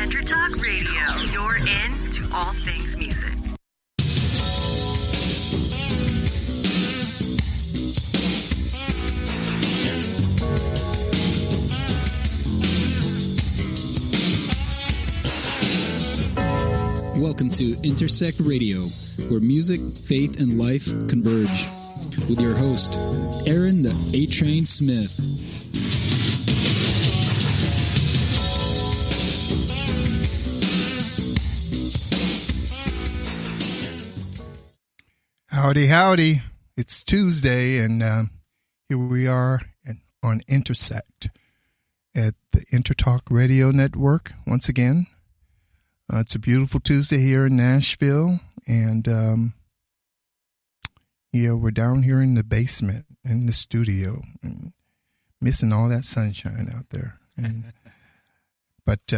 Talk Radio. You're in to all things music. Welcome to Intersect Radio, where music, faith, and life converge. With your host, Aaron the A-Train Smith. Howdy, howdy. It's Tuesday, and here we are on Intersect at the Intertalk Radio Network once again. It's a beautiful Tuesday here in Nashville, and we're down here in the basement in the studio and missing all that sunshine out there. But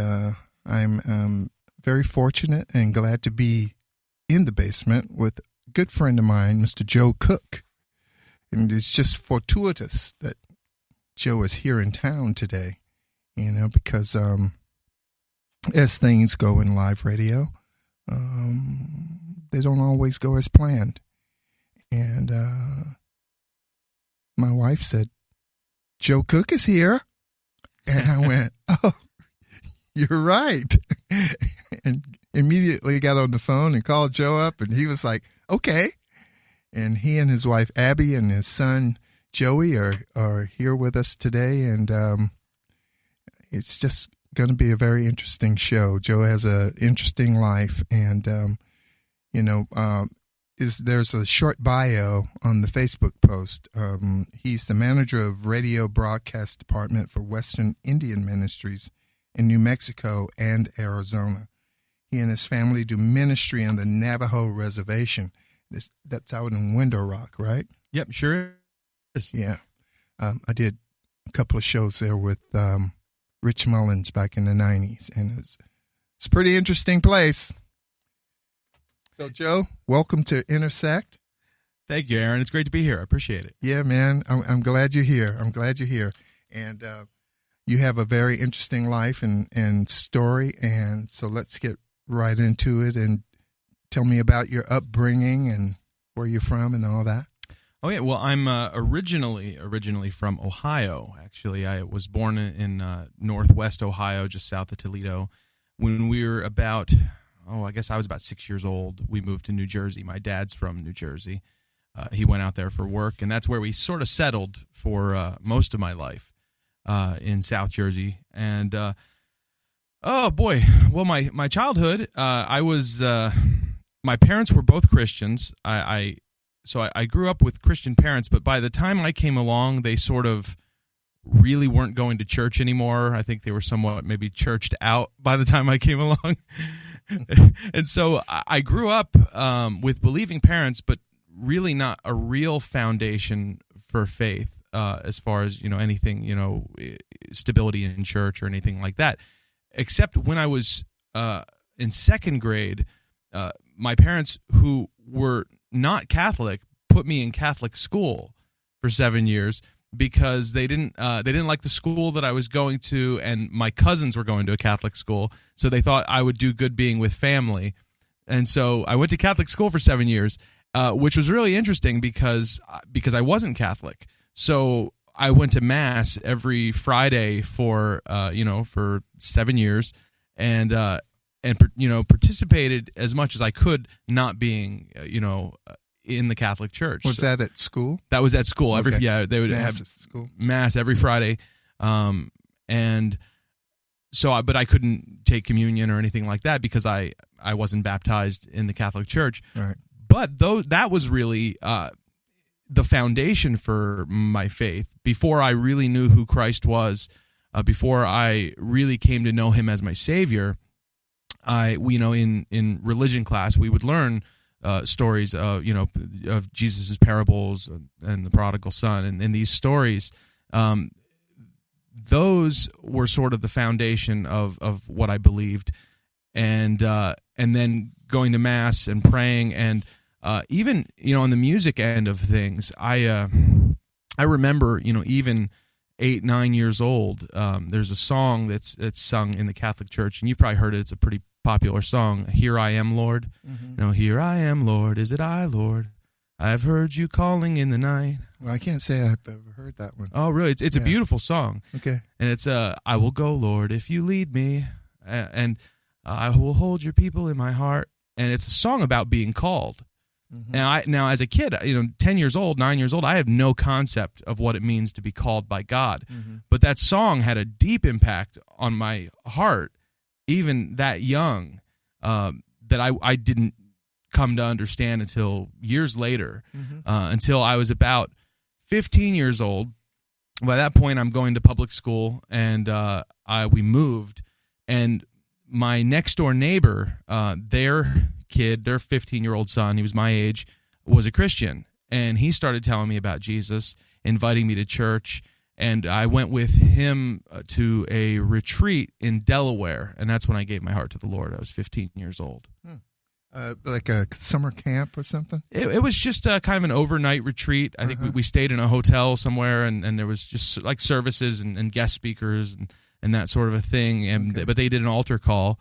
I'm very fortunate and glad to be in the basement with a good friend of mine, Mr. Joe Cook. And it's just fortuitous that Joe is here in town today, because as things go in live radio, they don't always go as planned. And my wife said, Joe Cook is here. And I went, oh, you're right. And immediately got on the phone and called Joe up, and he was like, okay. And he and his wife, Abby, and his son, Joey, are here with us today. And it's just going to be a very interesting show. Joe has an interesting life, and there's a short bio on the Facebook post. He's the manager of radio broadcast department for Western Indian Ministries in New Mexico and Arizona. He and his family do ministry on the Navajo reservation. That's out in Window Rock, right? Yep, sure is. Yeah. I did a couple of shows there with Rich Mullins back in the 90s, and it's a pretty interesting place. So, Joe, welcome to Intersect. Thank you, Aaron. It's great to be here. I appreciate it. Yeah, man. I'm glad you're here. And you have a very interesting life and story, and so let's get right into it and tell me about your upbringing and where you're from and all that. Oh, yeah. Well, I'm originally from Ohio. Actually, I was born in northwest Ohio, just south of Toledo. When we were I guess I was about 6 years old, we moved to New Jersey. My dad's from New Jersey. He went out there for work, and that's where we sort of settled for most of my life in South Jersey. And, oh, boy. Well, my childhood, my parents were both Christians. So I grew up with Christian parents, but by the time I came along, they sort of really weren't going to church anymore. I think they were somewhat maybe churched out by the time I came along. And so I grew up with believing parents, but really not a real foundation for faith as far as, anything, stability in church or anything like that. Except when I was in second grade, my parents, who were not Catholic, put me in Catholic school for 7 years because they didn't like the school that I was going to, and my cousins were going to a Catholic school, so they thought I would do good being with family. And so I went to Catholic school for 7 years, which was really interesting because I wasn't Catholic. So I went to Mass every Friday for 7 years, and participated as much as I could, not being, in the Catholic Church. Was that at school? That was at school. Okay. They would have school. Mass every Friday, and so, but I couldn't take communion or anything like that because I wasn't baptized in the Catholic Church. Right. But that was really the foundation for my faith. Before I really knew who Christ was, before I really came to know Him as my Savior, in religion class we would learn stories of Jesus's parables and the prodigal son, and these stories, those were sort of the foundation of what I believed, and then going to Mass and praying, and even on the music end of things, I remember even 8, 9 years old, there's a song that's sung in the Catholic Church, and you've probably heard it. It's a pretty popular song. Here I am, Lord. Here I am, Lord. Is it I, Lord? I've heard you calling in the night. Well, I can't say I've ever heard that one. Oh, really? It's a beautiful song. Okay. And it's I will go, Lord, if you lead me, and I will hold your people in my heart. And it's a song about being called. And now as a kid, 10 years old, 9 years old, I have no concept of what it means to be called by God. But that song had a deep impact on my heart, even that young, that I didn't come to understand until years later, until I was about 15 years old. By that point, I'm going to public school, and we moved, and my next door neighbor, their 15-year-old son, he was my age, was a Christian, and he started telling me about Jesus, inviting me to church, and I went with him to a retreat in Delaware, and that's when I gave my heart to the Lord. I was 15 years old. Like a summer camp or something? It was just kind of an overnight retreat. I think we stayed in a hotel somewhere, and there was just like services and guest speakers and that sort of a thing. But they did an altar call,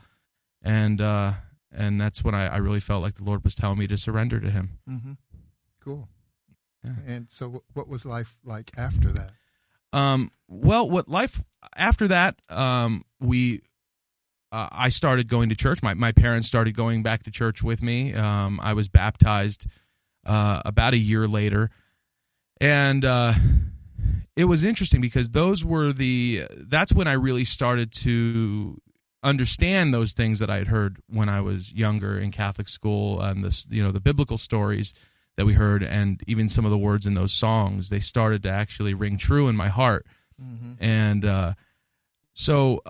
and that's when I really felt like the Lord was telling me to surrender to Him. Cool. Yeah. And so what was life like after that? What life after that, I started going to church. My parents started going back to church with me. I was baptized about a year later, and it was interesting because that's when I really started to understand those things that I had heard when I was younger in Catholic school, and the biblical stories that we heard, and even some of the words in those songs. They started to actually ring true in my heart, and so.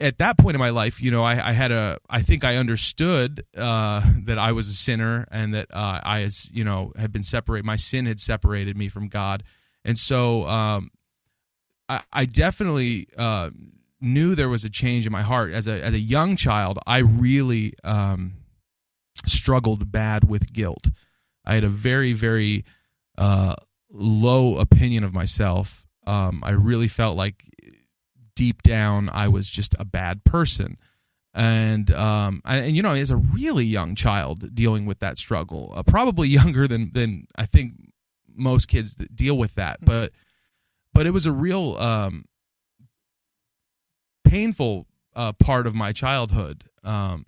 At that point in my life, I think I understood that I was a sinner, and that had been separated. My sin had separated me from God, and so I definitely knew there was a change in my heart. As a young child, I really struggled bad with guilt. I had a very, very low opinion of myself. I really felt like deep down, I was just a bad person, and as a really young child dealing with that struggle, probably younger than I think most kids that deal with that, but it was a real painful part of my childhood, and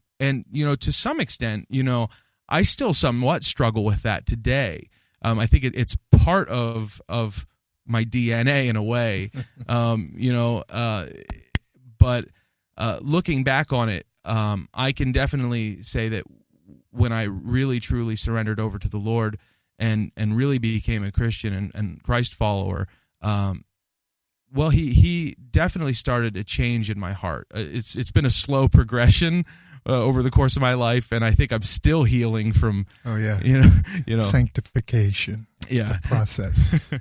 to some extent, I still somewhat struggle with that today. I think it's part of my DNA in a way, but looking back on it, I can definitely say that when I really truly surrendered over to the Lord and really became a Christian and Christ follower, he definitely started a change in my heart. It's been a slow progression over the course of my life, and I think I'm still healing from. Oh yeah, sanctification. Yeah, the process.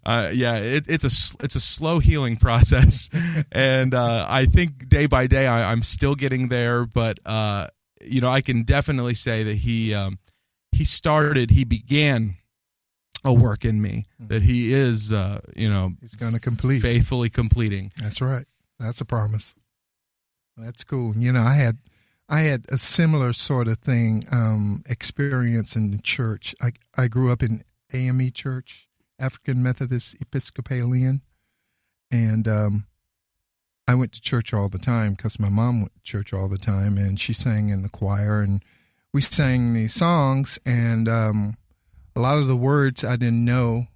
It's a slow healing process, and I think day by day I'm still getting there. But I can definitely say that he began a work in me that he is he's going to complete, faithfully completing. That's right. That's a promise. That's cool. I had a similar sort of thing experience in the church. I grew up in AME Church. African Methodist Episcopalian, and I went to church all the time because my mom went to church all the time, and she sang in the choir, and we sang these songs, and a lot of the words I didn't know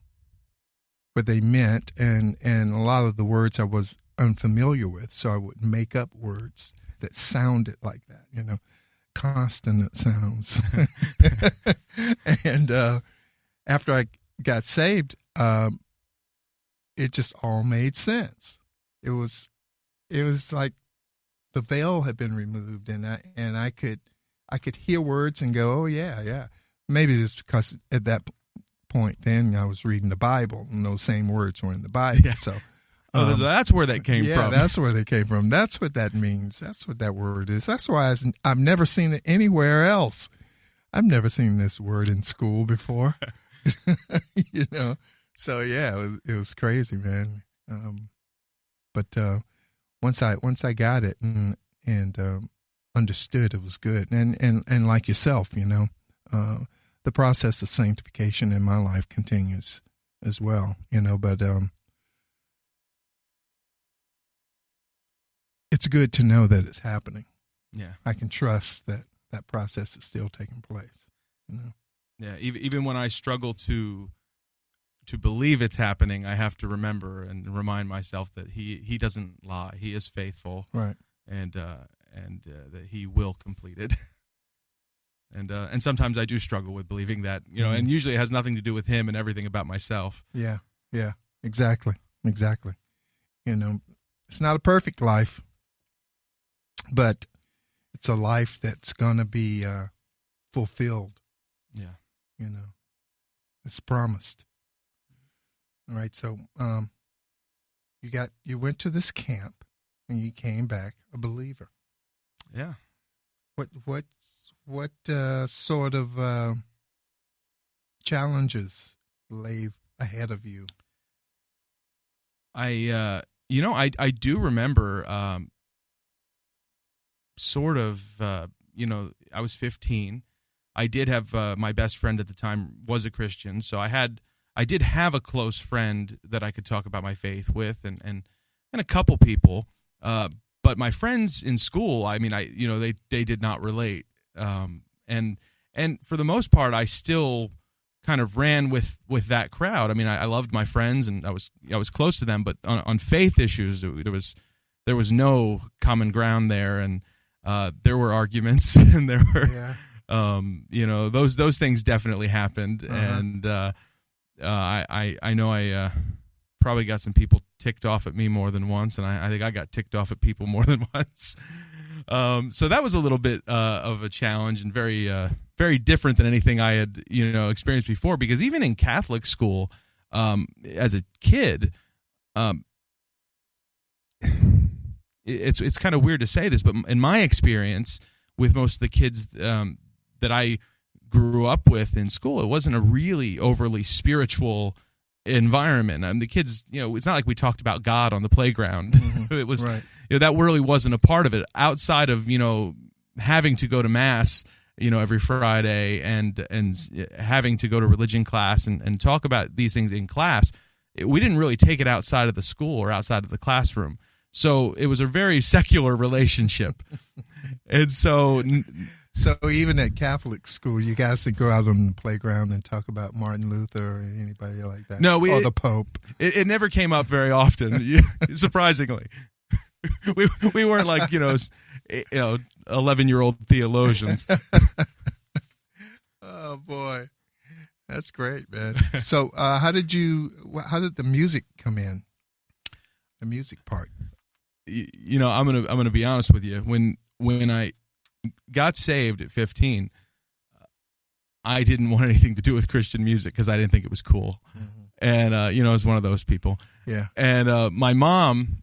what they meant, and a lot of the words I was unfamiliar with, so I would make up words that sounded like that, consonant sounds. And after I got saved, it just all made sense. It was like the veil had been removed, and I could hear words and go, oh yeah. Maybe it's because at that point then I was reading the Bible, and those same words were in the Bible. Yeah. So that's where that came from. Yeah, that's where they came from. That's what that means. That's what that word is. That's why I've never seen it anywhere else. I've never seen this word in school before. So yeah, it was crazy, man. But once I got it and understood, it was good. And like yourself, the process of sanctification in my life continues as well, but it's good to know that it's happening. Yeah. I can trust that process is still taking place. Yeah, even when I struggle to believe it's happening, I have to remember and remind myself that he doesn't lie. He is faithful, right? And that he will complete it. And sometimes I do struggle with believing that, and usually it has nothing to do with him and everything about myself. Yeah, exactly. It's not a perfect life, but it's a life that's going to be fulfilled. Yeah. It's promised. All right. So, you went to this camp and you came back a believer. Yeah. What sort of challenges lay ahead of you? I do remember, sort of, I was 15. I did have my best friend at the time was a Christian, so I did have a close friend that I could talk about my faith with, and a couple people. But my friends in school, they did not relate, and for the most part, I still kind of ran with that crowd. I mean, I loved my friends and I was close to them, but on faith issues, there was no common ground there, and there were arguments, and there were, those things definitely happened, and I know I probably got some people ticked off at me more than once, and I think I got ticked off at people more than once. So that was a little bit of a challenge, and very very different than anything I had experienced before. Because even in Catholic school, as a kid, it's kind of weird to say this, but in my experience with most of the kids that I grew up with in school, it wasn't a really overly spiritual environment. The kids, it's not like we talked about God on the playground. Mm-hmm. It was, right. That really wasn't a part of it. Outside of having to go to mass, every Friday and having to go to religion class and talk about these things in class, we didn't really take it outside of the school or outside of the classroom. So it was a very secular relationship. And so even at Catholic school, you guys would go out on the playground and talk about Martin Luther or anybody like that? No, or the Pope? It never came up very often, surprisingly. We weren't like, 11-year-old theologians. Oh, boy. That's great, man. So how did the music come in? The music part? I'm gonna be honest with you. When I got saved at 15, I didn't want anything to do with Christian music because I didn't think it was cool. Mm-hmm. And I was one of those people. Yeah. And my mom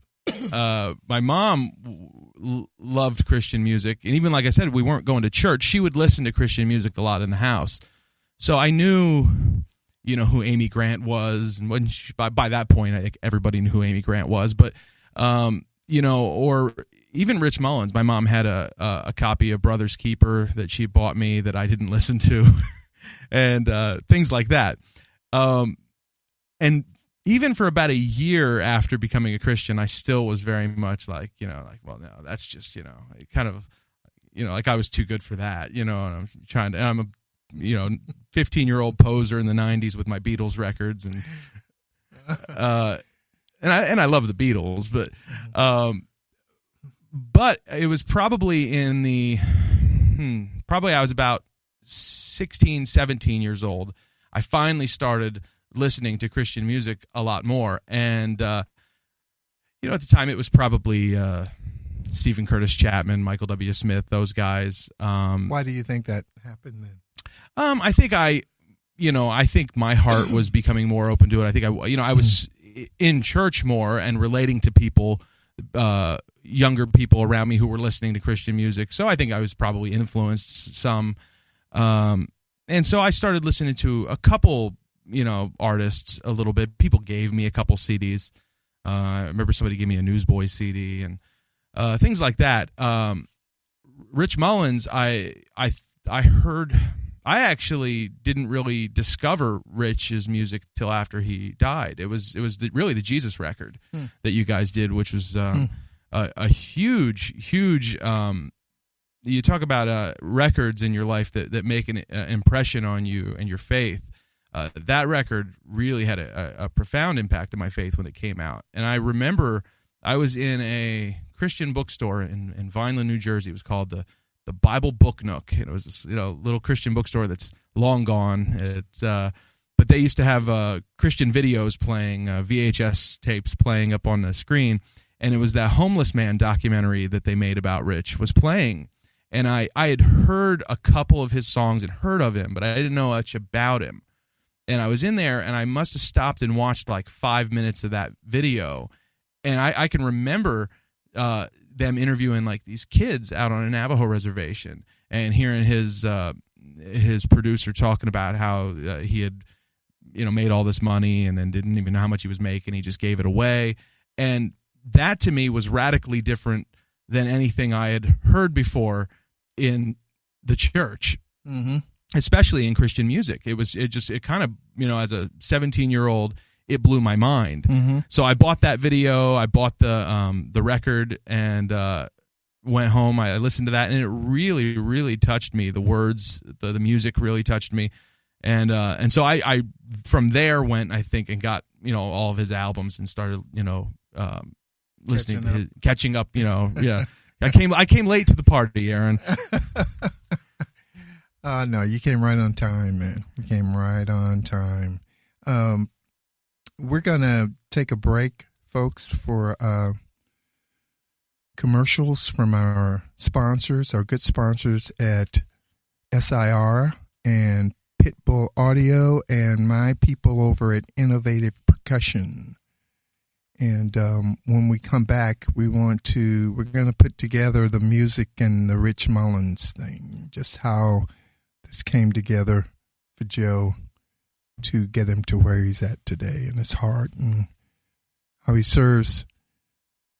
loved Christian music, and even like I said, we weren't going to church. She would listen to Christian music a lot in the house, so I knew, who Amy Grant was, and by that point, I think everybody knew who Amy Grant was. But or even Rich Mullins. My mom had a copy of Brother's Keeper that she bought me that I didn't listen to, and things like that. And even for about a year after becoming a Christian, I still was very much like, well, no, that's just, kind of, like I was too good for that, and I'm a 15-year-old poser in the 90s with my Beatles records, and I love the Beatles, but it was probably in the I was about 16, 17 years old. I finally started listening to Christian music a lot more, and at the time it was probably Stephen Curtis Chapman, Michael W. Smith, those guys. Why do you think that happened then? I think my heart was becoming more open to it. I think I was in church more and relating to people, younger people around me who were listening to Christian music. So I think I was probably influenced some. And so I started listening to a couple artists a little bit. People gave me a couple CDs. I remember somebody gave me a Newsboys CD and things like that. Rich Mullins, I heard. I actually didn't really discover Rich's music till after he died. It was really the Jesus record that you guys did, which was a huge. You talk about records in your life that make an impression on you and your faith. That record really had a profound impact on my faith when it came out. And I remember I was in a Christian bookstore in Vineland, New Jersey. It was called the Bible Book Nook. And it was this little Christian bookstore that's long gone. It's but they used to have Christian videos playing, VHS tapes playing up on the screen. And it was that homeless man documentary that they made about Rich was playing. And I had heard a couple of his songs and heard of him, but I didn't know much about him. And I was in there, and I must have stopped and watched like 5 minutes of that video. And I can remember them interviewing like these kids out on a Navajo reservation and hearing his producer talking about how he had made all this money and then didn't even know how much he was making. He just gave it away. And that to me was radically different than anything I had heard before in the church, especially in Christian music. It kind of, as a 17-year-old, it blew my mind. So I bought that video, I bought the record, and went home. I listened to that, and it really, really touched me. The words, the music really touched me. And so I from there went, I think, and got, all of his albums and started, listening to his, catching up, yeah. I came late to the party, Aaron. No, you came right on time, man. You came right on time. We're going to take a break, folks, for commercials from our sponsors, our good sponsors at SIR and Pitbull Audio and my people over at Innovative Percussion. And when we come back, we're going to put together the music and the Rich Mullins thing, just how this came together for Joe to get him to where he's at today in his heart, and how he serves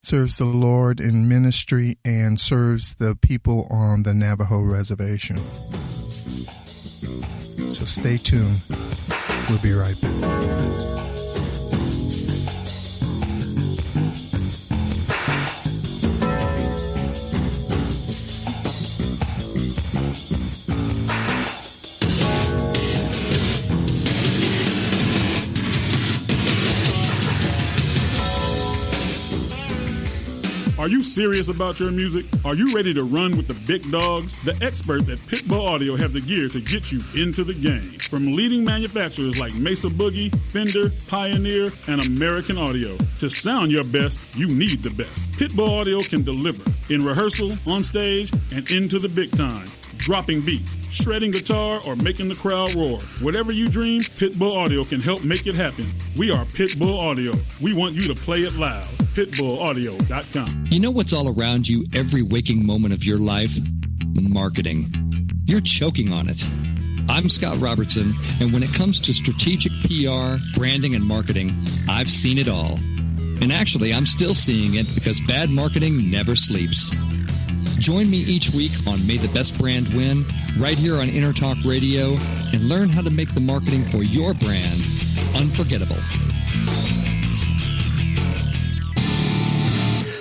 the Lord in ministry and serves the people on the Navajo reservation. So stay tuned. We'll be right back. Are you serious about your music? Are you ready to run with the big dogs? The experts at Pitbull Audio have the gear to get you into the game. From leading manufacturers like Mesa Boogie, Fender, Pioneer, and American Audio. To sound your best, you need the best. Pitbull Audio can deliver in rehearsal, on stage, and into the big time. Dropping beats, shredding guitar, or making the crowd roar. Whatever you dream, Pitbull Audio can help make it happen. We are Pitbull Audio. We want you to play it loud. PitbullAudio.com. You know what's all around you every waking moment of your life? Marketing. You're choking on it. I'm Scott Robertson, and when it comes to strategic PR, branding, and marketing, I've seen it all. And actually, I'm still seeing it because bad marketing never sleeps. Join me each week on May the Best Brand Win, right here on Intertalk Radio, and learn how to make the marketing for your brand unforgettable.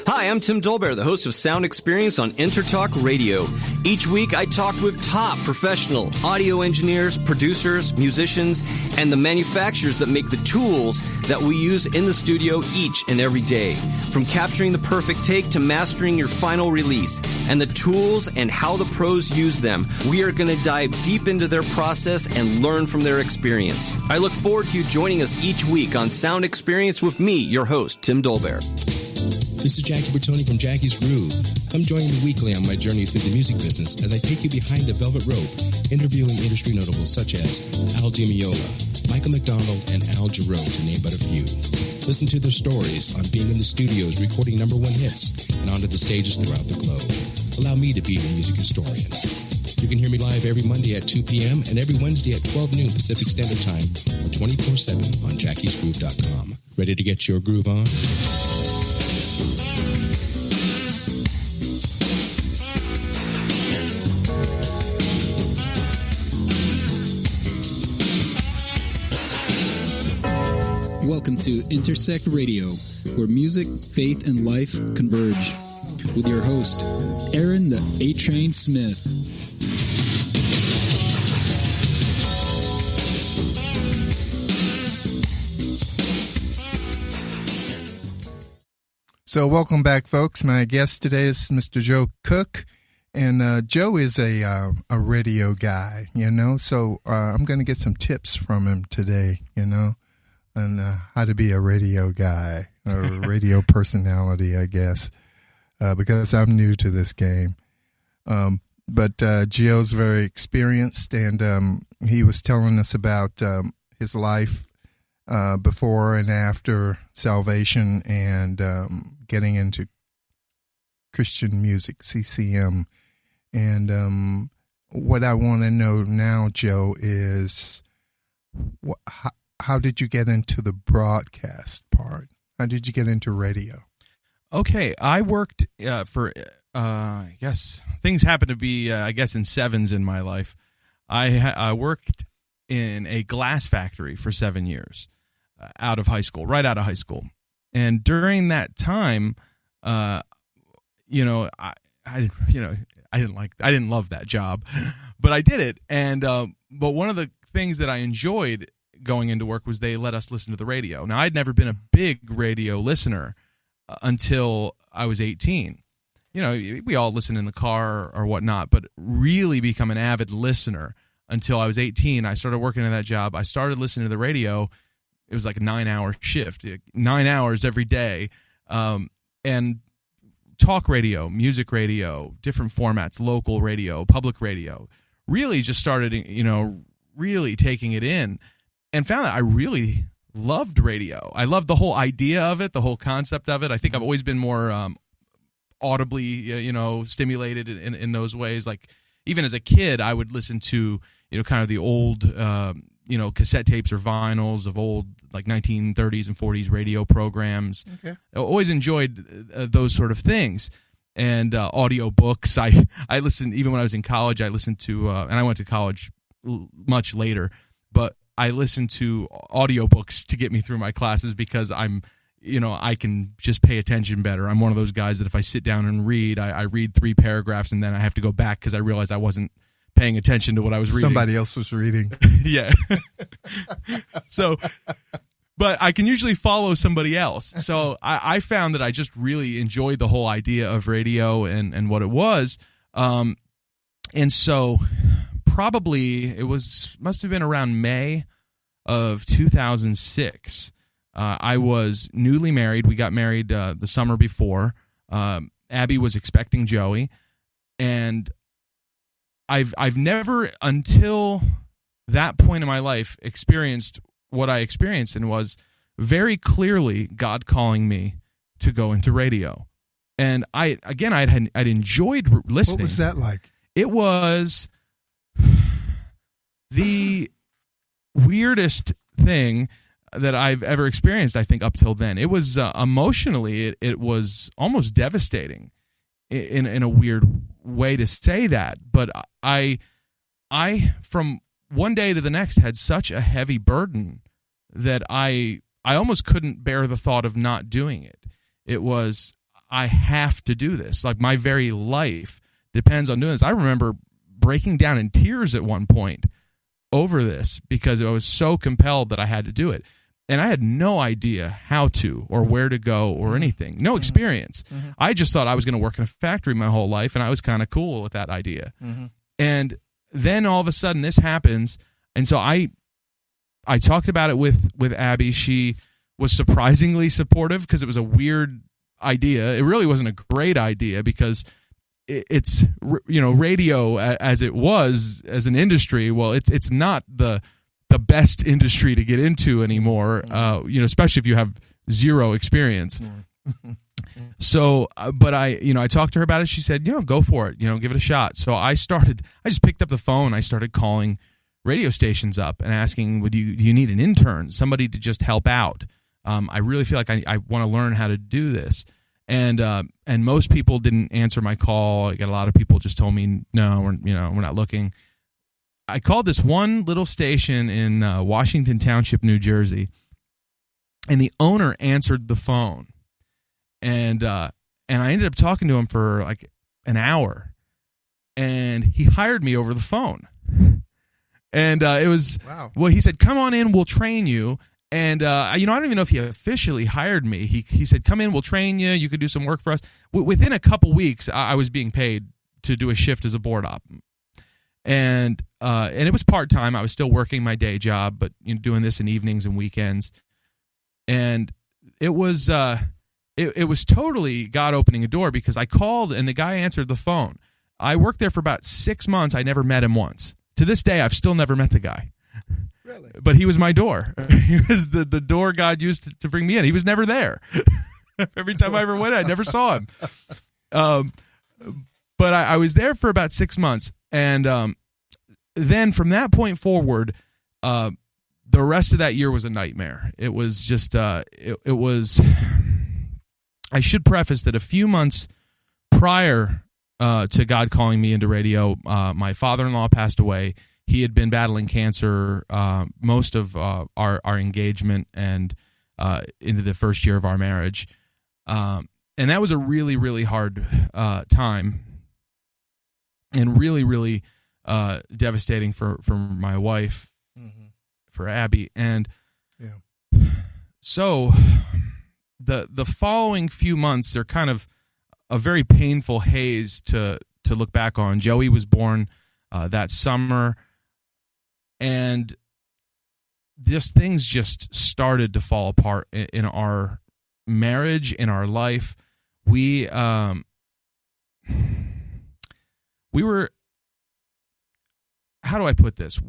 Hi, I'm Tim Dolbear, the host of Sound Experience on Intertalk Radio. Each week, I talk with top professional audio engineers, producers, musicians, and the manufacturers that make the tools that we use in the studio each and every day. From capturing the perfect take to mastering your final release, and the tools and how the pros use them, we are going to dive deep into their process and learn from their experience. I look forward to you joining us each week on Sound Experience with me, your host, Tim Dolbear. This is Jackie Bertoni from Jackie's Groove. Come join me weekly on my journey through the music business as I take you behind the velvet rope, interviewing industry notables such as Al DiMeola, Michael McDonald, and Al Jarreau, to name but a few. Listen to their stories on being in the studios recording #1 hits and onto the stages throughout the globe. Allow me to be your music historian. You can hear me live every Monday at 2 p.m. and every Wednesday at 12 noon Pacific Standard Time or 24/7 on jackiesgroove.com. Ready to get your groove on? Welcome to Intersect Radio, where music, faith, and life converge. With your host, Aaron the A-Train Smith. So welcome back, folks. My guest today is Mr. Joe Cook. And Joe is a radio guy, so I'm going to get some tips from him today, on how to be a radio guy or a radio personality, I guess, because I'm new to this game. But Joe's very experienced, and he was telling us about his life before and after salvation and getting into Christian music, CCM. And what I want to know now, Joe, is how did you get into the broadcast part? How did you get into radio? Okay, I worked for, I guess, things happen to be, in sevens in my life. I worked in a glass factory for 7 years right out of high school. And during that time, I didn't love that job, but I did it. And but one of the things that I enjoyed going into work was they let us listen to the radio. Now, I'd never been a big radio listener until I was 18. We all listen in the car or whatnot, but really become an avid listener until I was 18. I started working at that job. I started listening to the radio. It was like a 9-hour shift, 9 hours every day. And talk radio, music radio, different formats, local radio, public radio, really just started, really taking it in and found that I really loved radio. I loved the whole idea of it, the whole concept of it. I think I've always been more audibly, stimulated in those ways. Like even as a kid, I would listen to, kind of the old, cassette tapes or vinyls of old, like 1930s and 40s radio programs. Okay. I always enjoyed those sort of things. And audio books. I listened, even when I was in college, I listened to, and I went to college much later, but I listened to audiobooks to get me through my classes because I can just pay attention better. I'm one of those guys that if I sit down and read, I read 3 paragraphs and then I have to go back because I realized I wasn't paying attention to what I was reading. Somebody else was reading. Yeah. So, but I can usually follow somebody else. So I found that I just really enjoyed the whole idea of radio and what it was. And so probably must have been around May of 2006. I was newly married. We got married the summer before. Abby was expecting Joey, and I've never until that point in my life experienced what I experienced, and was very clearly God calling me to go into radio. And I'd enjoyed listening. What was that like? It was the weirdest thing that I've ever experienced, I think, up till then. It was emotionally, it was almost devastating in a weird way to say that. But I from one day to the next had such a heavy burden that I almost couldn't bear the thought of not doing it. It was, I have to do this. Like my very life depends on doing this. I remember breaking down in tears at one point over this because I was so compelled that I had to do it. And I had no idea how to or where to go or anything. No experience. Mm-hmm. I just thought I was going to work in a factory my whole life, and I was kind of cool with that idea. Mm-hmm. And then all of a sudden this happens, and so I talked about it with Abby. She was surprisingly supportive because it was a weird idea. It really wasn't a great idea because it's, radio as it was as an industry. Well, it's not the best industry to get into anymore. Especially if you have zero experience. So, but I talked to her about it. She said, go for it, give it a shot. So I just picked up the phone. I started calling radio stations up and asking, do you need an intern, somebody to just help out? I really feel like I want to learn how to do this. And most people didn't answer my call. I got a lot of people just told me, no, we're not looking. I called this one little station in Washington Township, New Jersey, and the owner answered the phone. And I ended up talking to him for like an hour, and he hired me over the phone. And it was, wow. Well, he said, come on in, we'll train you. And, I don't even know if he officially hired me. He said, come in, we'll train you. You could do some work for us. Within a couple weeks, I was being paid to do a shift as a board op. And it was part-time. I was still working my day job, but doing this in evenings and weekends. And it was it was totally God opening a door, because I called and the guy answered the phone. I worked there for about 6 months. I never met him once. To this day, I've still never met the guy. Really? But he was my door. He was the door God used to bring me in. He was never there. Every time I ever went, I never saw him. But I was there for about 6 months. And then from that point forward, the rest of that year was a nightmare. It was just, it was, I should preface that a few months prior to God calling me into radio, my father-in-law passed away. He had been battling cancer most of our engagement and into the first year of our marriage. And that was a really, really hard time, and really, really devastating for my wife, for Abby. And so the following few months, they're kind of a very painful haze to look back on. Joey was born that summer, and things just started to fall apart in our marriage, in our life. We were, how do I put this?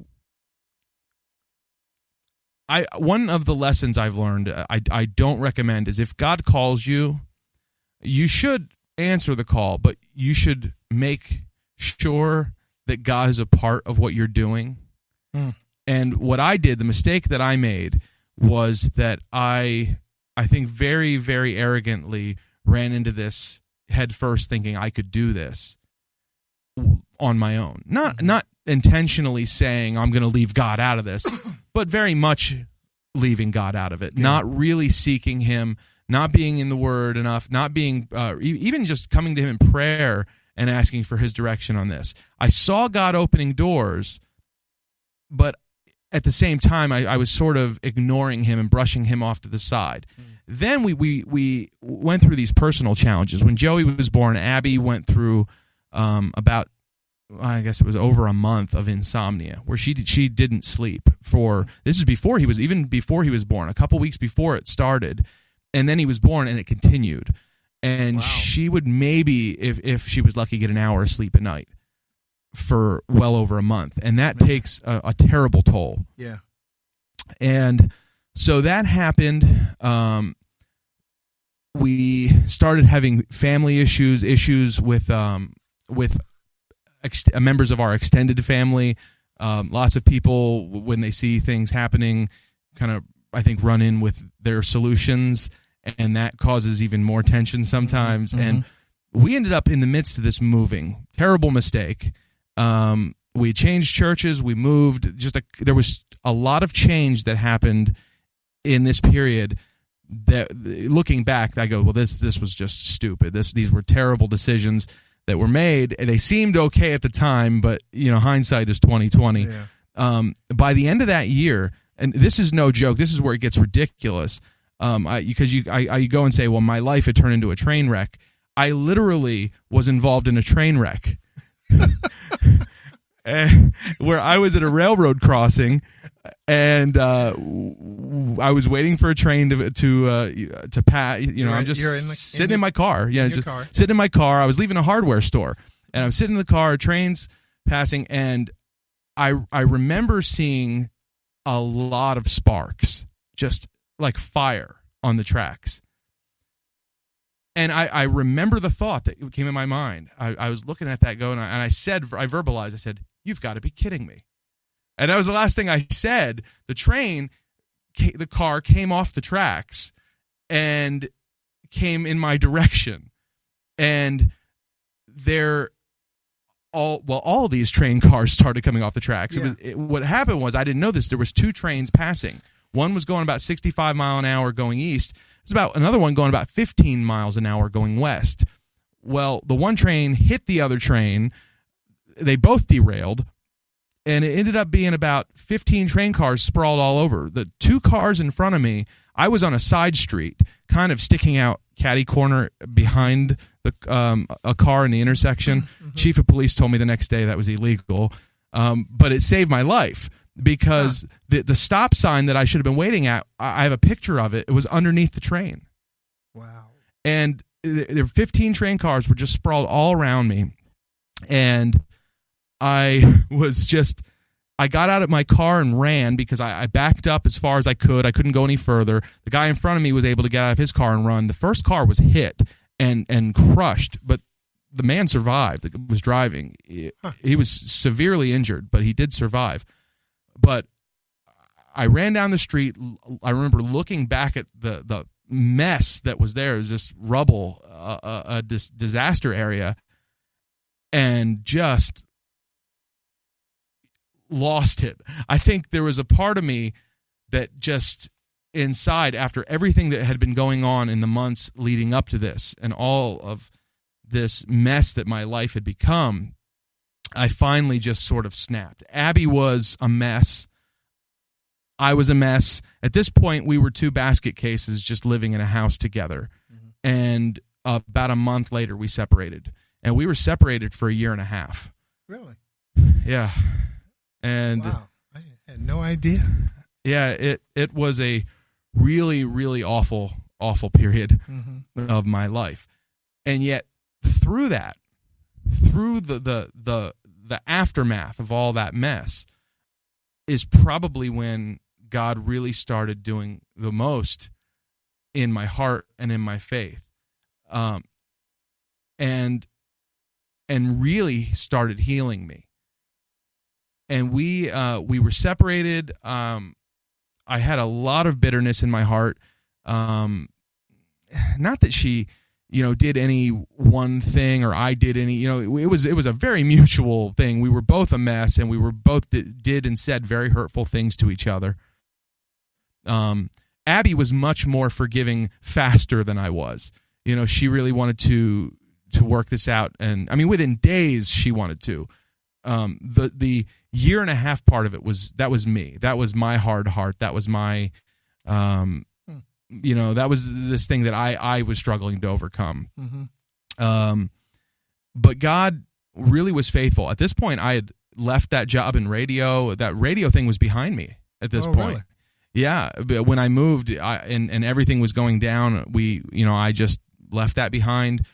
One of the lessons I've learned, I don't recommend, is if God calls you, you should answer the call, but you should make sure that God is a part of what you're doing. And what I did, the mistake that I made, was that I think very, very arrogantly ran into this head first, thinking I could do this on my own. Not intentionally saying I'm going to leave God out of this, but very much leaving God out of it, not really seeking him, not being in the Word enough, not being even just coming to him in prayer and asking for his direction on this. I saw God opening doors, but at the same time, I was sort of ignoring him and brushing him off to the side. Then we went through these personal challenges. When Joey was born, Abby went through about, I guess it was over a month of insomnia, where she didn't sleep for, this is before he was born, a couple weeks before it started, and then he was born and it continued. And she would maybe, if she was lucky, get an hour of sleep a night for well over a month, and that takes a terrible toll. Yeah. And so that happened. We started having family issues with members of our extended family. Lots of people, when they see things happening, kind of, I think, run in with their solutions, and that causes even more tension sometimes. And we ended up in the midst of this moving. Terrible mistake. We changed churches. We moved. There was a lot of change that happened in this period that, looking back, I go, well, this was just stupid. These were terrible decisions that were made, and they seemed okay at the time, but hindsight is 20/20. Yeah. By the end of that year, and this is no joke, this is where it gets ridiculous. Because you go and say, well, my life had turned into a train wreck. I literally was involved in a train wreck. Where I was at a railroad crossing, and I was waiting for a train to pass. I'm just sitting in my car. Yeah, sitting in my car. I was leaving a hardware store, and I'm sitting in the car. Trains passing, and I remember seeing a lot of sparks, just like fire on the tracks. And I remember the thought that came in my mind. I was looking at that going, and I verbalized, I said, "You've got to be kidding me." And that was the last thing I said. The car came off the tracks and came in my direction. And all these train cars started coming off the tracks. Yeah. What happened was, I didn't know this, there was 2 trains passing. One was going about 65 mile an hour going east. There's about another one going about 15 miles an hour going west. Well, the one train hit the other train. They both derailed, and it ended up being about 15 train cars sprawled all over. The 2 cars in front of me, I was on a side street, kind of sticking out catty corner behind a car in the intersection. Mm-hmm. Chief of police told me the next day that was illegal, but it saved my life. Because the stop sign that I should have been waiting at, I have a picture of it. It was underneath the train. Wow. And there were 15 train cars were just sprawled all around me. And I got out of my car and ran because I backed up as far as I could. I couldn't go any further. The guy in front of me was able to get out of his car and run. The first car was hit and crushed, but the man survived that was driving. He was severely injured, but he did survive. But I ran down the street. I remember looking back at the mess that was there. It was just rubble, this disaster area, and just lost it. I think there was a part of me that just inside, after everything that had been going on in the months leading up to this and all of this mess that my life had become, I finally just sort of snapped. Abby was a mess. I was a mess. At this point, we were 2 basket cases just living in a house together. Mm-hmm. And about a month later, we separated. And we were separated for 1.5 years. Really? Yeah. And wow. I had no idea. Yeah, it was a really, really awful period mm-hmm. of my life. And yet, through that, through the aftermath of all that mess, is probably when God really started doing the most in my heart and in my faith, and really started healing me. And we were separated. I had a lot of bitterness in my heart. Not that she, did any one thing or I did any, it was a very mutual thing. We were both a mess, and we were both did and said very hurtful things to each other. Abby was much more forgiving faster than I was. She really wanted to work this out. And I mean, within days she wanted to. The 1.5 years part of it that was me. That was my hard heart. That was my, that was this thing that I was struggling to overcome. Mm-hmm. But God really was faithful. At this point, I had left that job in radio. That radio thing was behind me at this point. Really? Yeah. But when I moved and everything was going down, I just left that behind.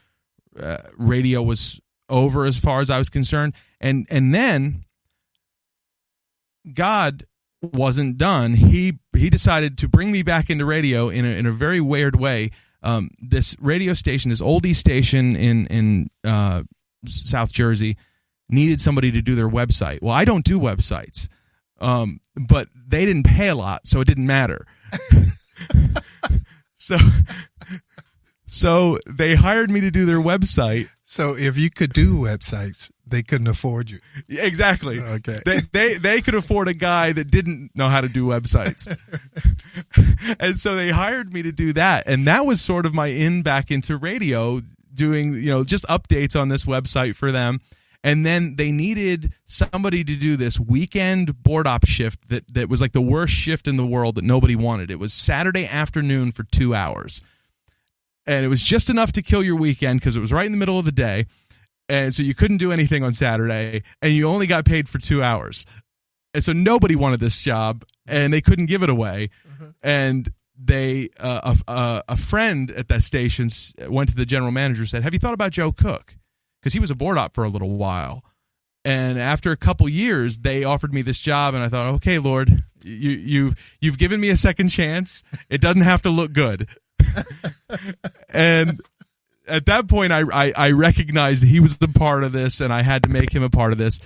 Radio was over as far as I was concerned. And then God wasn't done. He decided to bring me back into radio in a very weird way. This radio station, this oldies station in South Jersey, needed somebody to do their website. Well, I don't do websites, but they didn't pay a lot, so it didn't matter. So they hired me to do their website. So if you could do websites, they couldn't afford you. Exactly. Okay. They could afford a guy that didn't know how to do websites. And so they hired me to do that. And that was sort of my in back into radio, doing, just updates on this website for them. And then they needed somebody to do this weekend board op shift that was like the worst shift in the world that nobody wanted. It was Saturday afternoon for 2 hours. And it was just enough to kill your weekend because it was right in the middle of the day. And so you couldn't do anything on Saturday, and you only got paid for 2 hours. And so nobody wanted this job, and they couldn't give it away. Mm-hmm. And they, a friend at that station went to the general manager and said, "Have you thought about Joe Cook?" Because he was a board op for a little while. And after a couple years, they offered me this job, and I thought, okay, Lord, you've given me a second chance. It doesn't have to look good. And at that point, I recognized he was the part of this, and I had to make him a part of this,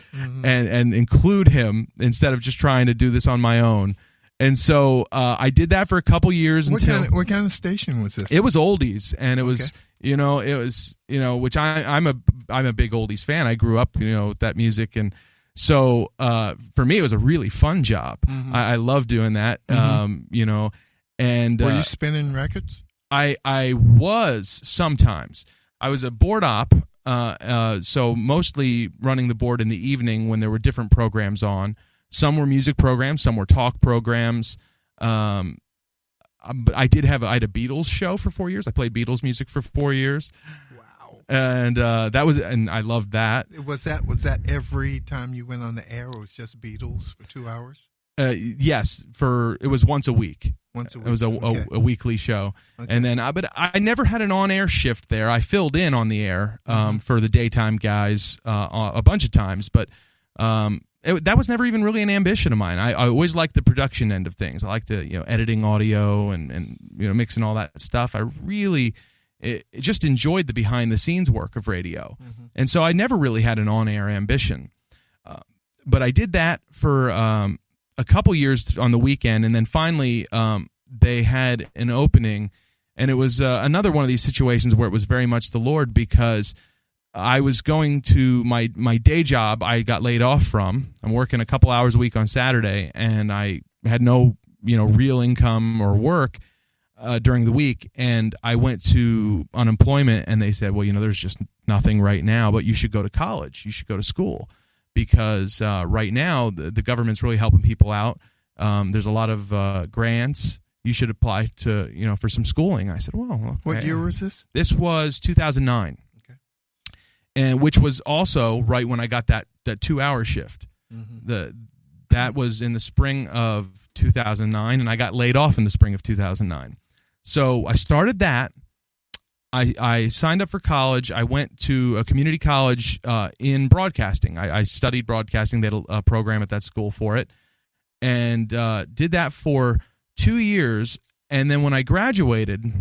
and include him instead of just trying to do this on my own. And so I did that for a couple years. What kind of station was this? It was oldies, and it was which I'm a big oldies fan. I grew up with that music, and so for me it was a really fun job. I love doing that. And were you spinning records? I was sometimes. I was a board op, so mostly running the board in the evening when there were different programs on. Some were music programs, some were talk programs. But I had a Beatles show for 4 years. I played Beatles music for 4 years. Wow! And and I loved that. Was that every time you went on the air, or was just Beatles for 2 hours? Yes, it was once a week. Once a week. It was a weekly show, and then but I never had an on-air shift there. I filled in on the air for the daytime guys a bunch of times, but that was never even really an ambition of mine. I always liked the production end of things. I liked the editing audio and mixing all that stuff. I really just enjoyed the behind-the-scenes work of radio, and so I never really had an on-air ambition. But I did that for a couple years on the weekend, and then finally they had an opening, and it was another one of these situations where it was very much the Lord, because I was going to my day job I got laid off from. I'm working a couple hours a week on Saturday, and I had no real income or work during the week, and I went to unemployment, and they said, well, there's just nothing right now, but you should go to college, you should go to school, because right now the government's really helping people out. There's a lot of grants. You should apply to for some schooling. I said, well, okay. What year was this? This was 2009. And which was also right when I got that 2 hour shift. That was in the spring of 2009, and I got laid off in the spring of 2009. So I started that. I signed up for college. I went to a community college in broadcasting. I studied broadcasting. They had a program at that school for it, and did that for 2 years. And then when I graduated,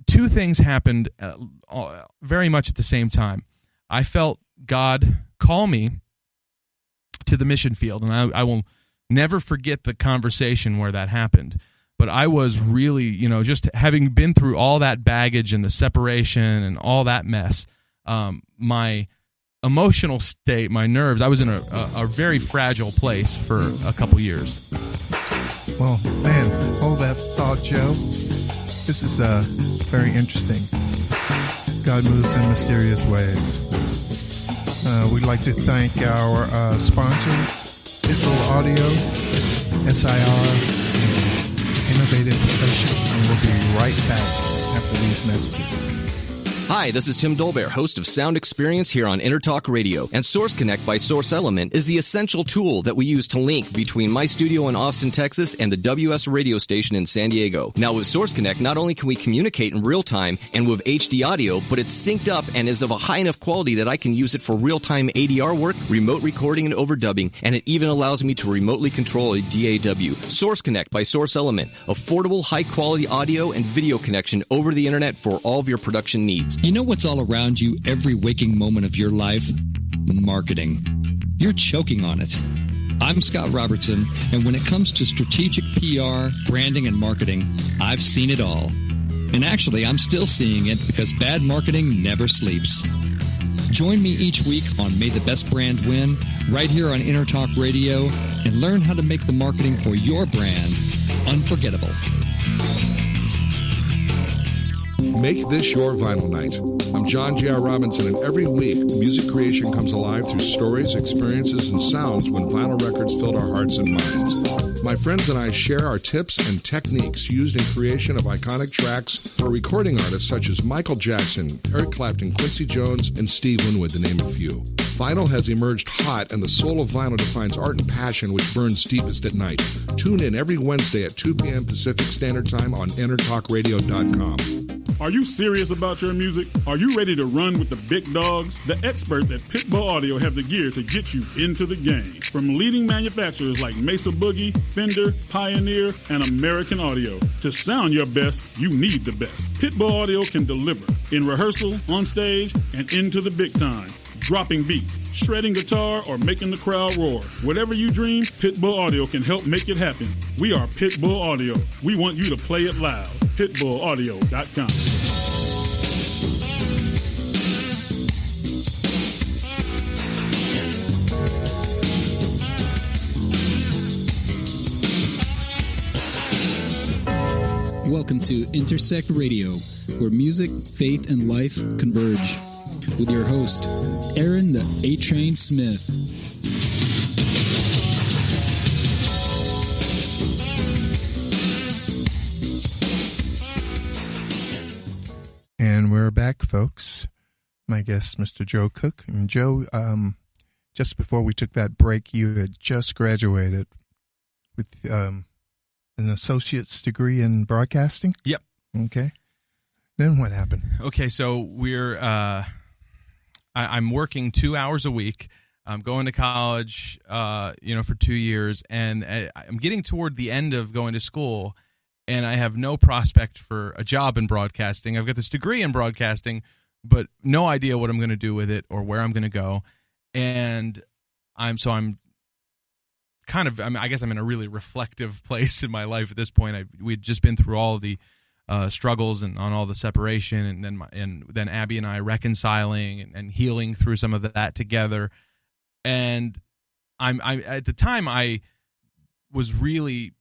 two things happened very much at the same time. I felt God call me to the mission field, and I will never forget the conversation where that happened. But I was really, just having been through all that baggage and the separation and all that mess, my emotional state, my nerves, I was in a very fragile place for a couple years. Well, man, hold that thought, Joe. This is very interesting. God moves in mysterious ways. We'd like to thank our sponsors, Pitbull Audio, SIR, Innovative Profession, and we'll be right back after these messages. Hi, this is Tim Dolbear, host of Sound Experience here on Intertalk Radio. And Source Connect by Source Element is the essential tool that we use to link between my studio in Austin, Texas, and the WS radio station in San Diego. Now, with Source Connect, not only can we communicate in real time and with HD audio, but it's synced up and is of a high enough quality that I can use it for real-time ADR work, remote recording, and overdubbing, and it even allows me to remotely control a DAW. Source Connect by Source Element. Affordable, high-quality audio and video connection over the internet for all of your production needs. You know what's all around you every waking moment of your life? Marketing. You're choking on it. I'm Scott Robertson, and when it comes to strategic PR, branding, and marketing, I've seen it all. And actually, I'm still seeing it because bad marketing never sleeps. Join me each week on May the Best Brand Win, right here on Intertalk Radio, and learn how to make the marketing for your brand unforgettable. Make this your vinyl night. I'm John J.R. Robinson, and every week, music creation comes alive through stories, experiences, and sounds when vinyl records filled our hearts and minds. My friends and I share our tips and techniques used in creation of iconic tracks for recording artists such as Michael Jackson, Eric Clapton, Quincy Jones, and Steve Winwood, to name a few. Vinyl has emerged hot, and the soul of vinyl defines art and passion which burns deepest at night. Tune in every Wednesday at 2 p.m. Pacific Standard Time on InterTalkRadio.com. Are you serious about your music? Are you ready to run with the big dogs? The experts at Pitbull Audio have the gear to get you into the game. From leading manufacturers like Mesa Boogie, Fender, Pioneer, and American Audio. To sound your best, you need the best. Pitbull Audio can deliver in rehearsal, on stage, and into the big time. Dropping beats, shredding guitar, or making the crowd roar. Whatever you dream, Pitbull Audio can help make it happen. We are Pitbull Audio. We want you to play it loud. PitbullAudio.com. Welcome to Intersect Radio, where music, faith, and life converge. With your host, Aaron the A-Train Smith. And we're back, folks. My guest, Mr. Joe Cook. And Joe, just before we took that break, you had just graduated with an associate's degree in broadcasting? Yep. Okay. Then what happened? Okay, so we're I'm working 2 hours a week. I'm going to college, for 2 years, and I'm getting toward the end of going to school, and I have no prospect for a job in broadcasting. I've got this degree in broadcasting, but no idea what I'm going to do with it or where I'm going to go. And I guess I'm in a really reflective place in my life at this point. We'd just been through all of the struggles and on all the separation, and then Abby and I reconciling and healing through some of that together. And I at the time I was really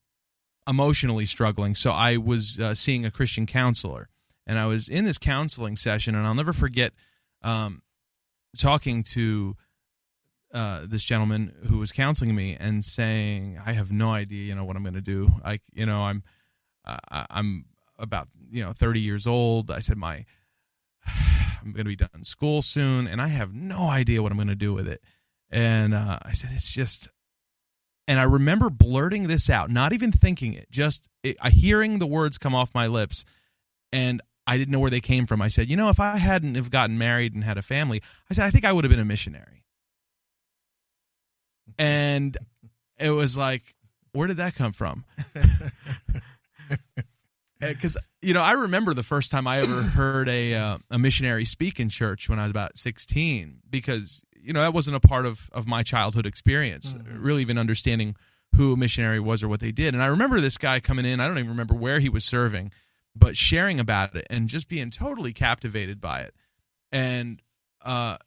emotionally struggling, so I was seeing a Christian counselor, and I was in this counseling session, and I'll never forget talking to this gentleman who was counseling me and saying, "I have no idea, what I'm going to do. I'm about 30 years old." I said, I'm going to be done school soon, and I have no idea what I'm going to do with it. And I said, it's just, and I remember blurting this out, not even thinking it, just hearing the words come off my lips, and I didn't know where they came from. I said, if I hadn't have gotten married and had a family, I said, I think I would have been a missionary. And it was like, where did that come from? Because I remember the first time I ever heard a missionary speak in church when I was about 16, because that wasn't a part of my childhood experience, really even understanding who a missionary was or what they did. And I remember this guy coming in, I don't even remember where he was serving, but sharing about it and just being totally captivated by it. And I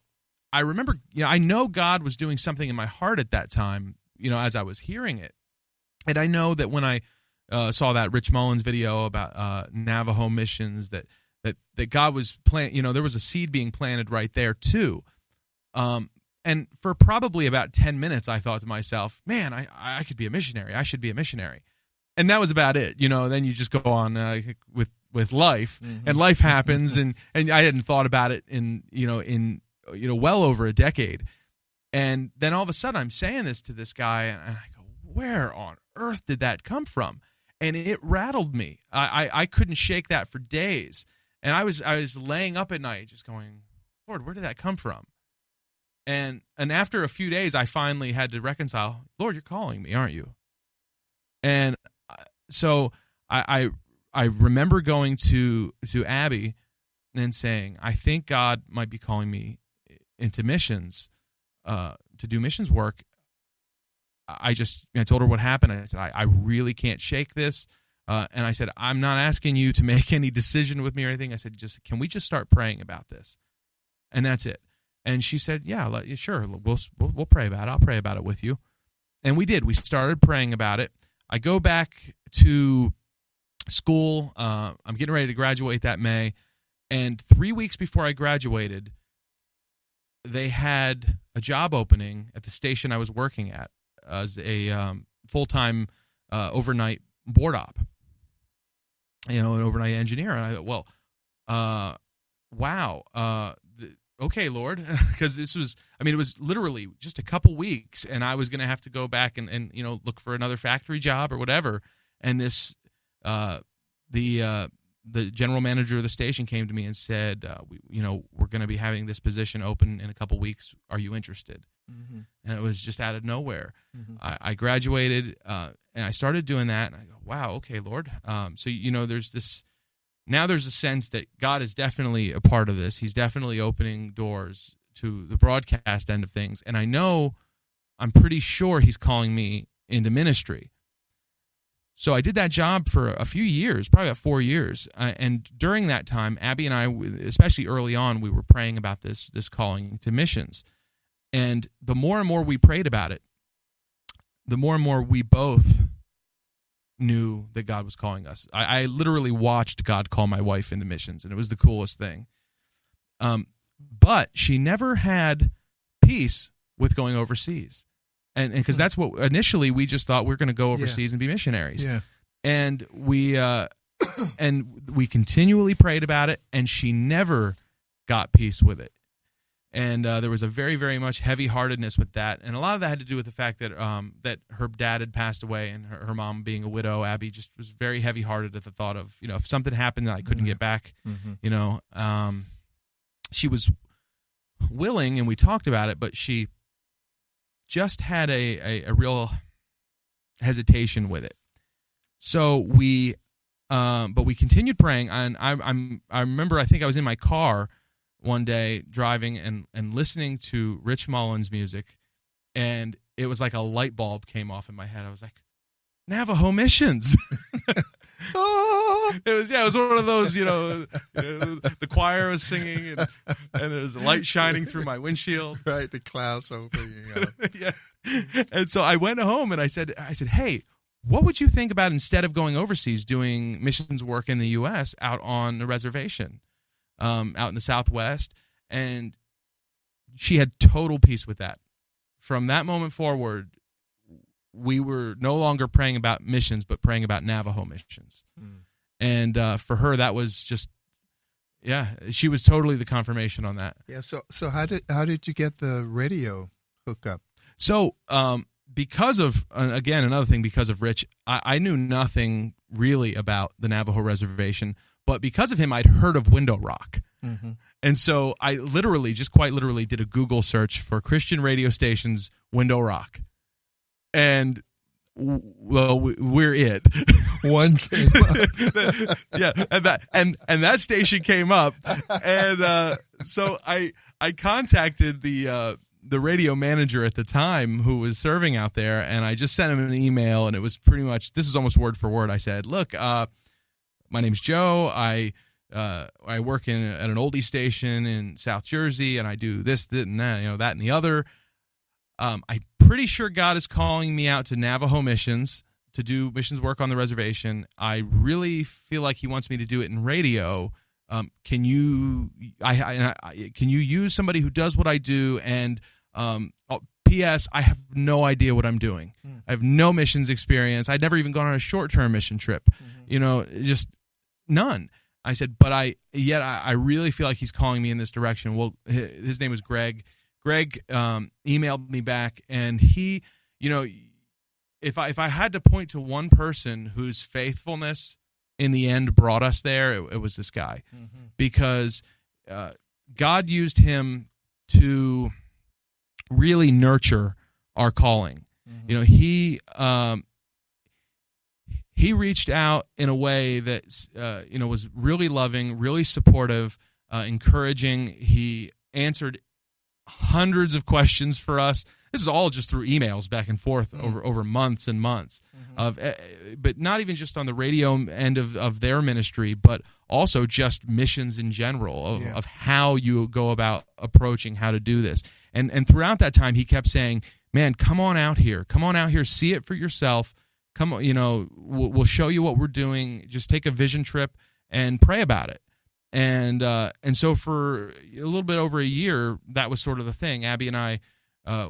remember, I know God was doing something in my heart at that time, as I was hearing it. And I know that when I saw that Rich Mullins video about Navajo missions, that God was there was a seed being planted right there too. And for probably about 10 minutes, I thought to myself, man, I could be a missionary. I should be a missionary. And that was about it. Then you just go on with life, and life happens. and I hadn't thought about it in well over a decade. And then all of a sudden I'm saying this to this guy, and I go, where on earth did that come from? And it rattled me. I couldn't shake that for days. And I was laying up at night just going, Lord, where did that come from? And after a few days, I finally had to reconcile, Lord, you're calling me, aren't you? And so I remember going to Abby and saying, I think God might be calling me into missions, to do missions work. I told her what happened. I said, I really can't shake this. And I said, I'm not asking you to make any decision with me or anything. I said, can we just start praying about this? And that's it. And she said, yeah, sure. We'll pray about it. I'll pray about it with you. And we did. We started praying about it. I go back to school. I'm getting ready to graduate that May. And 3 weeks before I graduated, they had a job opening at the station I was working at as a full-time overnight board op, an overnight engineer. And I thought, well, wow, okay, Lord, because it was literally just a couple weeks, and I was going to have to go back and look for another factory job or whatever. And this, the the general manager of the station came to me and said, we're going to be having this position open in a couple weeks. Are you interested? Mm-hmm. And it was just out of nowhere. Mm-hmm. I graduated, and I started doing that, and I go, wow, okay, Lord. So, there's a sense that God is definitely a part of this. He's definitely opening doors to the broadcast end of things. And I'm pretty sure he's calling me into ministry. So I did that job for a few years, probably about 4 years. And during that time, Abby and I, especially early on, we were praying about this calling to missions. And the more and more we prayed about it, the more and more we both knew that God was calling us. I literally watched God call my wife into missions, and it was the coolest thing. But she never had peace with going overseas. And because that's what initially we just thought we were going to go overseas and be missionaries. Yeah. And we continually prayed about it, and she never got peace with it. And there was a very, very much heavy-heartedness with that. And a lot of that had to do with the fact that that her dad had passed away, and her mom being a widow. Abby just was very heavy-hearted at the thought of, if something happened that I couldn't get back, she was willing, and we talked about it, but she just had a real hesitation with it. So but we continued praying, and I remember, I think I was in my car one day driving and listening to Rich Mullins' music, and it was like a light bulb came off in my head. I was like, Navajo missions. It was one of those, the choir was singing, and there was a light shining through my windshield. Right, the clouds opening up. Yeah. And so I went home and I said, hey, what would you think about, instead of going overseas, doing missions work in the U.S. out on the reservation, out in the Southwest? And she had total peace with that. From that moment forward, we were no longer praying about missions, but praying about Navajo missions. Mm. And for her, that was just, she was totally the confirmation on that. Yeah. So how did you get the radio hookup? So because of, again, another thing, because of Rich, I knew nothing really about the Navajo reservation, but because of him, I'd heard of Window Rock. Mm-hmm. And so I quite literally did a Google search for Christian radio stations, Window Rock. And we're it. One came up. Yeah, and that station came up, and so I contacted the radio manager at the time who was serving out there, and I just sent him an email, and it was pretty much, this is almost word for word. I said, "Look, my name's Joe. I work at an oldie station in South Jersey, and I do this, and that, that and the other. I'm pretty sure God is calling me out to Navajo missions to do missions work on the reservation. I really feel like he wants me to do it in radio. Can you use somebody who does what I do? And P.S. I have no idea what I'm doing. I have no missions experience. I'd never even gone on a short-term mission trip. Just none." I said, "But I really feel like he's calling me in this direction." Well, his name was Greg. Greg emailed me back, and he, if I had to point to one person whose faithfulness in the end brought us there, it was this guy, because God used him to really nurture our calling. He reached out in a way that was really loving, really supportive, encouraging. He answered hundreds of questions for us. This is all just through emails back and forth over months and months but not even just on the radio end of their ministry, but also just missions in general of how you go about approaching how to do this. And throughout that time, he kept saying, "Man, come on out here, see it for yourself. Come on, we'll show you what we're doing. Just take a vision trip and pray about it." And so for a little bit over a year, that was sort of the thing. Abby and I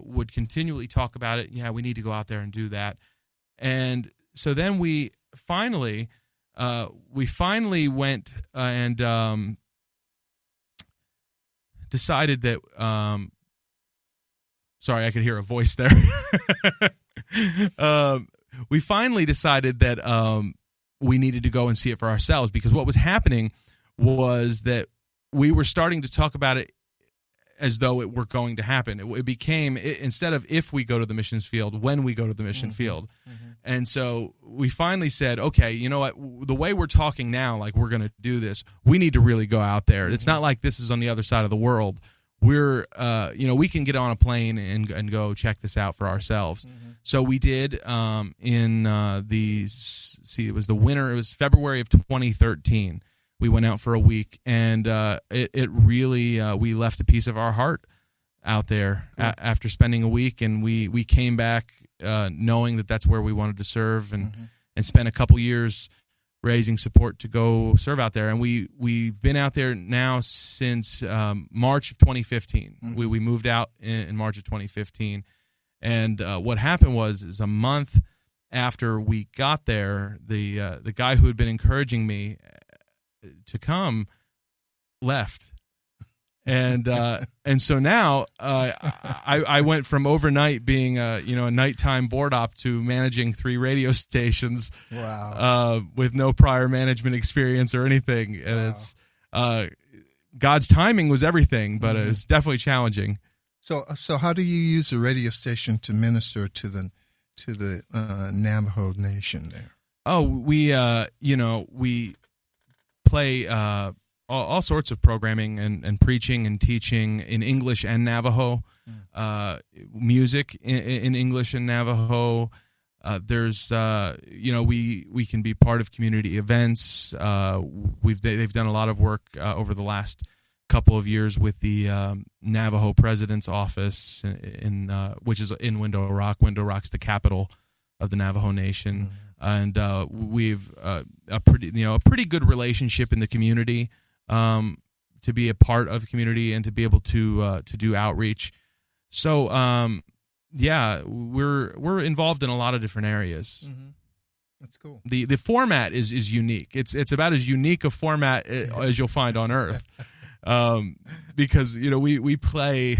would continually talk about it. Yeah, we need to go out there and do that. And so then we finally went and decided that. Sorry, I could hear a voice there. We finally decided that we needed to go and see it for ourselves, because what was happening was that we were starting to talk about it as though it were going to happen. It became, instead of if we go to the missions field, when we go to the mission field. And so we finally said, okay, you know what, the way we're talking now, like we're going to do this, we need to really go out there. It's not like this is on the other side of the world. We're, we can get on a plane and go check this out for ourselves. So we did it was the winter, it was February of 2013. We went out for a week, and it really, we left a piece of our heart out there after spending a week, and we came back knowing that that's where we wanted to serve, and spent a couple years raising support to go serve out there. And we've been out there now since March of 2015. We moved out in March of 2015, and what happened was a month after we got there, the guy who had been encouraging me to come left, and so now I went from overnight being a nighttime board op to managing 3 radio stations. Wow. With no prior management experience or anything, and it's God's timing was everything, but it was definitely challenging. So how do you use the radio station to minister to the Navajo Nation there? Oh, we play all sorts of programming and preaching and teaching in English and Navajo, music in English and Navajo. There's we can be part of community events. They've done a lot of work over the last couple of years with the Navajo President's Office which is in Window Rock. Window Rock's the capital of the Navajo Nation. And we've a pretty good relationship in the community, to be a part of community and to be able to do outreach. So we're involved in a lot of different areas. That's cool. The format is unique. It's about as unique a format as you'll find on earth, because we play.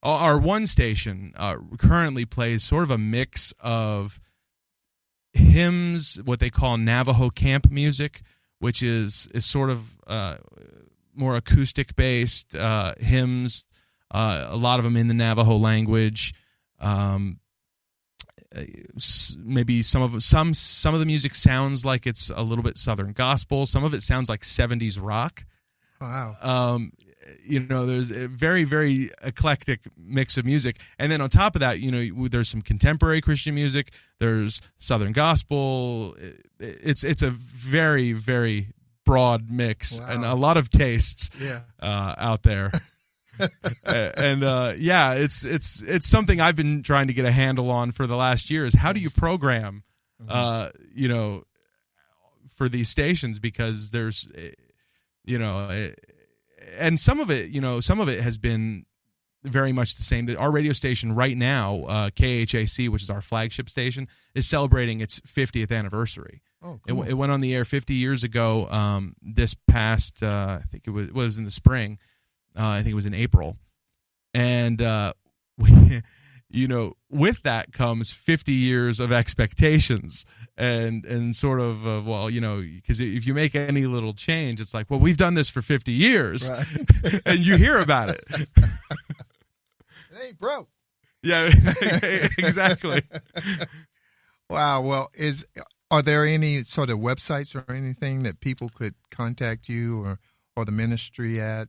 Our one station currently plays sort of a mix of hymns, what they call Navajo camp music, which is sort of more acoustic based hymns, a lot of them in the Navajo language. Maybe some of the music sounds like it's a little bit Southern gospel. Some of it sounds like 70s rock. Wow. There's a very, very eclectic mix of music. And then on top of that, there's some contemporary Christian music. There's Southern gospel. It's a very, very broad mix. Wow. And a lot of tastes out there. And it's something I've been trying to get a handle on for the last year, is how do you program, for these stations, because there's, and some of it has been very much the same. Our radio station right now, KHAC, which is our flagship station, is celebrating its 50th anniversary. Oh, cool. It went on the air 50 years ago. This past, I think it was in the spring. I think it was in April, and with that comes 50 years of expectations, and sort of because if you make any little change, it's like, well, we've done this for 50 years, right. And you hear about it. It ain't broke. Yeah, exactly. Wow. Well, are there any sort of websites or anything that people could contact you or the ministry at,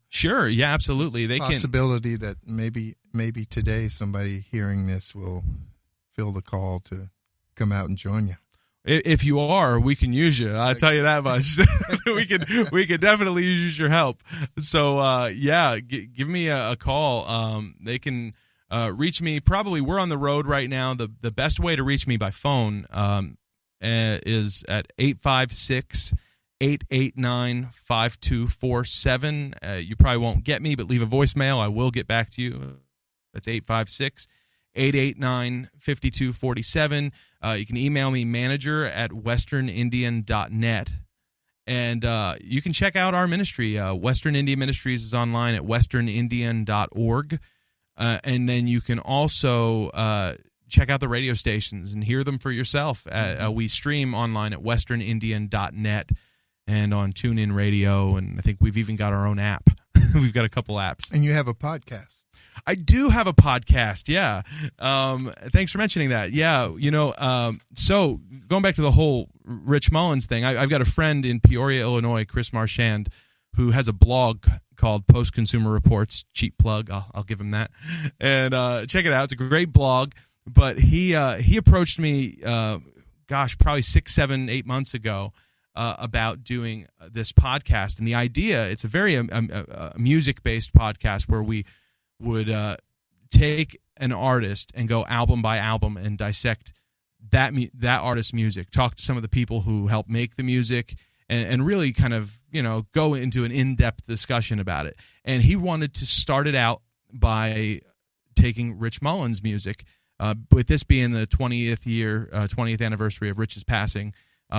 Sure. Yeah, absolutely. They possibility that maybe today somebody hearing this will feel the call to come out and join you. If you are, we can use you. I'll tell you that much. we can definitely use your help. So give me a call. They can reach me. Probably we're on the road right now. The best way to reach me by phone is at 856-889-5247. You probably won't get me, but leave a voicemail. I will get back to you. That's 856-889-5247. You can email me, manager@westernindian.net. And you can check out our ministry. Western Indian Ministries is online at westernindian.org. And then you can also check out the radio stations and hear them for yourself. We stream online at westernindian.net and on TuneIn Radio, and I think we've even got our own app. We've got a couple apps. And you have a podcast. I do have a podcast, yeah. Thanks for mentioning that. Yeah, so going back to the whole Rich Mullins thing, I've got a friend in Peoria, Illinois, Chris Marchand, who has a blog called Post Consumer Reports. Cheap plug, I'll give him that. And check it out. It's a great blog. But he approached me, probably 6, 7, 8 months ago about doing this podcast. And the idea, it's a very music-based podcast where we would take an artist and go album by album and dissect that artist's music, talk to some of the people who help make the music, and really kind of, go into an in-depth discussion about it. And he wanted to start it out by taking Rich Mullins' music, with this being the 20th anniversary of Rich's passing.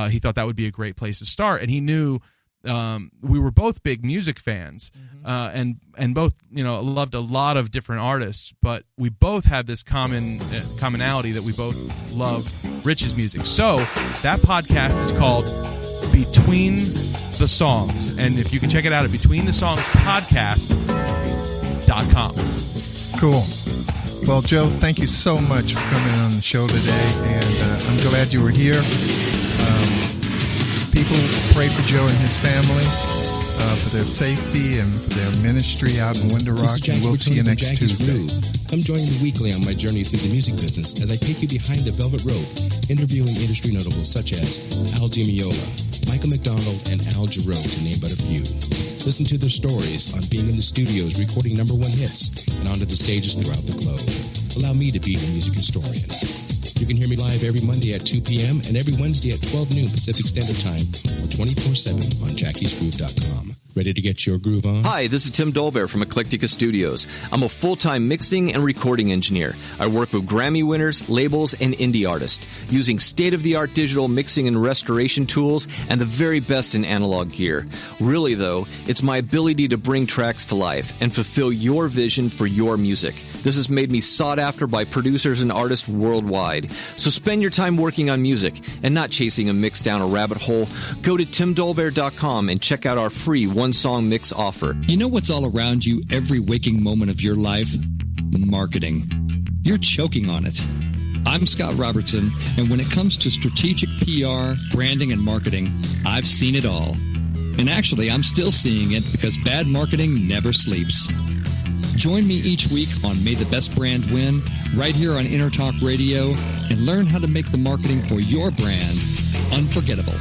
He thought that would be a great place to start, and he knew we were both big music fans, and both loved a lot of different artists, but we both had this commonality that we both love Rich's music. So that podcast is called Between the Songs, and if you can check it out at BetweenTheSongsPodcast.com. Cool. Well, Joe, thank you so much for coming on the show today, and I'm glad you were here. People pray for Joe and his family, for their safety and for their ministry out in Window Rock, and we'll see you next Tuesday. Come join me weekly on my journey through the music business as I take you behind the velvet rope, interviewing industry notables such as Al DiMeola, Michael McDonald, and Al Jarreau, to name but a few. Listen to their stories on being in the studios recording #1 hits and onto the stages throughout the globe. Allow me to be your music historian. You can hear me live every Monday at 2 p.m. and every Wednesday at 12 noon Pacific Standard Time, or 24/7 on jackiesgroove.com. Ready to get your groove on? Hi, this is Tim Dolbear from Eclectica Studios. I'm a full-time mixing and recording engineer. I work with Grammy winners, labels, and indie artists, using state-of-the-art digital mixing and restoration tools and the very best in analog gear. Really, though, it's my ability to bring tracks to life and fulfill your vision for your music. This has made me sought after by producers and artists worldwide. So spend your time working on music and not chasing a mix down a rabbit hole. Go to timdolbear.com and check out our free one-song mix offer. You know what's all around you every waking moment of your life? Marketing. You're choking on it. I'm Scott Robertson, and when it comes to strategic PR, branding, and marketing, I've seen it all. And actually, I'm still seeing it because bad marketing never sleeps. Join me each week on May the Best Brand Win, right here on Intertalk Radio, and learn how to make the marketing for your brand unforgettable.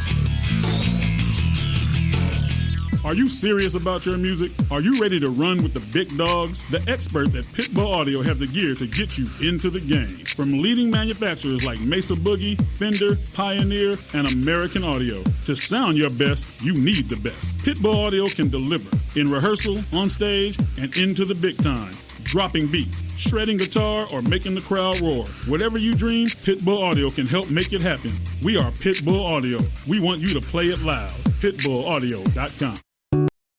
Are you serious about your music? Are you ready to run with the big dogs? The experts at Pitbull Audio have the gear to get you into the game. From leading manufacturers like Mesa Boogie, Fender, Pioneer, and American Audio. To sound your best, you need the best. Pitbull Audio can deliver in rehearsal, on stage, and into the big time. Dropping beats, shredding guitar, or making the crowd roar. Whatever you dream, Pitbull Audio can help make it happen. We are Pitbull Audio. We want you to play it loud. PitbullAudio.com.